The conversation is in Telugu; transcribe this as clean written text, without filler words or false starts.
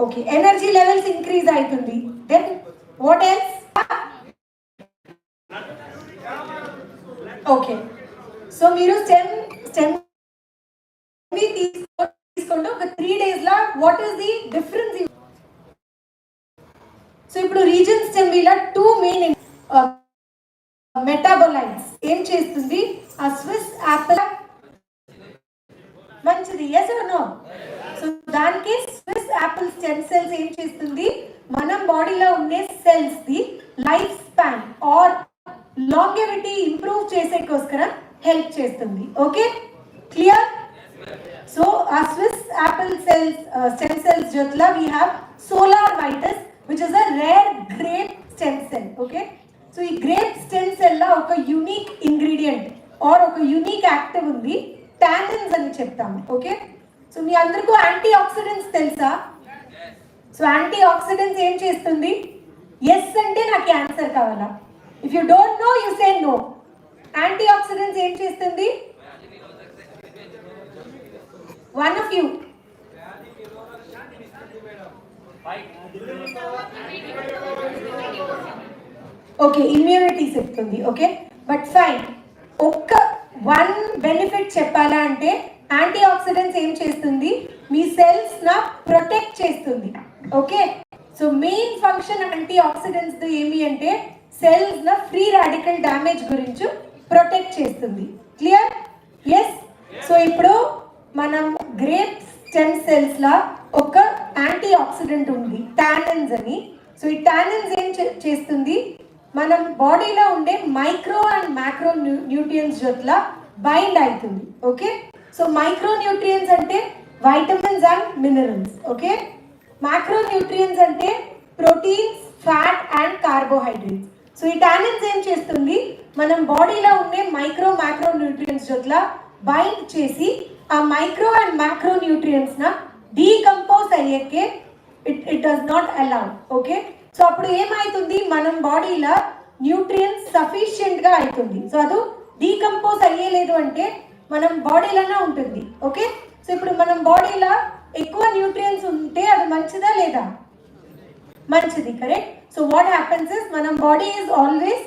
ఓకే, ఎనర్జీ లెవెల్స్ ఇంక్రీజ్ అవుతుంది. Then what else? Okay, so మీరు స్టెమ్ తీసుకోండి ఒక 3 days లా. What is the difference? So ఇప్పుడు రీజన్ స్టెమ్ లా 2 మెయిన్ మెటాబోలైట్స్ ఏం చేస్తుంది? ఆ స్విస్ యాపిల్ మంచిది, ఎస్ ఆర్ నో? సో దానికి స్విస్ యాపిల్ స్టెమ్ సెల్స్ ఏం చేస్తుంది? మనం బాడీలో ఉండే cells the life span or longevity improve చేసేకోసరం హెల్ప్ చేస్తుంది. Okay, clear? సో ఆ Swiss apple cells stem cells జొత్లా we have solar vitis which is a rare grape stem cell. Okay, so ఈ గ్రేప్ స్టెమ్ సెల్ లా ఒక యూనిక్ ఇంగ్రీడియంట్ ఆర్ ఒక యూనిక్ యాక్టివ్ ఉంది, టానిన్స్ అని చెప్తాము. ఓకే, సో మీ అందరికీ యాంటీ ఆక్సిడెంట్స్ తెలుసా? సో యాంటీ ఆక్సిడెంట్స్ ఏం చేస్తుంది? ఎస్ అంటే నాకు ఆన్సర్ కావాలా? If you don't know you say no. Antioxidants ఏం చేస్తుంది? One of you. Okay, immunity చెప్తుంది. ఓకే, బట్ ఫైన్, ఒక్క వన్ బెనిఫిట్ చెప్పాలా అంటే యాంటీ ఆక్సిడెంట్స్ ఏం చేస్తుంది? మీ సెల్స్ నా ప్రొటెక్ట్ చేస్తుంది. Okay, so main function antioxidants ఏమి అంటే సెల్స్ నా ఫ్రీ రాడికల్ డ్యామేజ్ గురించి ప్రొటెక్ట్ చేస్తుంది. క్లియర్? ఎస్. సో ఇప్పుడు మనం గ్రేప్ స్టెమ్ సెల్స్ లా ఒక యాంటీ ఆక్సిడెంట్ ఉంది, టానిన్స్ అని. సో ఈ టానిన్స్ ఏం చేస్తుంది? మనం బాడీలో ఉండే మైక్రో అండ్ మ్యాక్రో న్యూట్రియన్స్ జొత్లా బైండ్ అవుతుంది. ఓకే, సో మైక్రో న్యూట్రియన్స్ అంటే vitamins and minerals. Okay, macro nutrients అంటే proteins, fat and carbohydrates. So ఈ టానిన్స్ ఏం చేస్తుంది? మనం బాడీలో ఉండే మైక్రో మ్యాక్రో న్యూట్రియన్స్ జొత్లా బైండ్ చేసి ఆ మైక్రో అండ్ మ్యాక్రో న్యూట్రియన్స్ నా డీకంపోజ్ అయ్యేకే it does not allow. Okay, so అప్పుడు ఏమవుతుంది? మనం బాడీలో న్యూట్రియన్స్ సఫిషియెంట్గా అవుతుంది. సో అది డీకంపోజ్ అయ్యేలేదు అంటే మనం బాడీలోనే ఉంటుంది. ఓకే, సో ఇప్పుడు మనం బాడీలో ఎక్కువ న్యూట్రియన్స్ ఉంటే అది మంచిదా లేదా? మంచిది, correct. So what happens is మనం బాడీ ఈజ్ ఆల్వేస్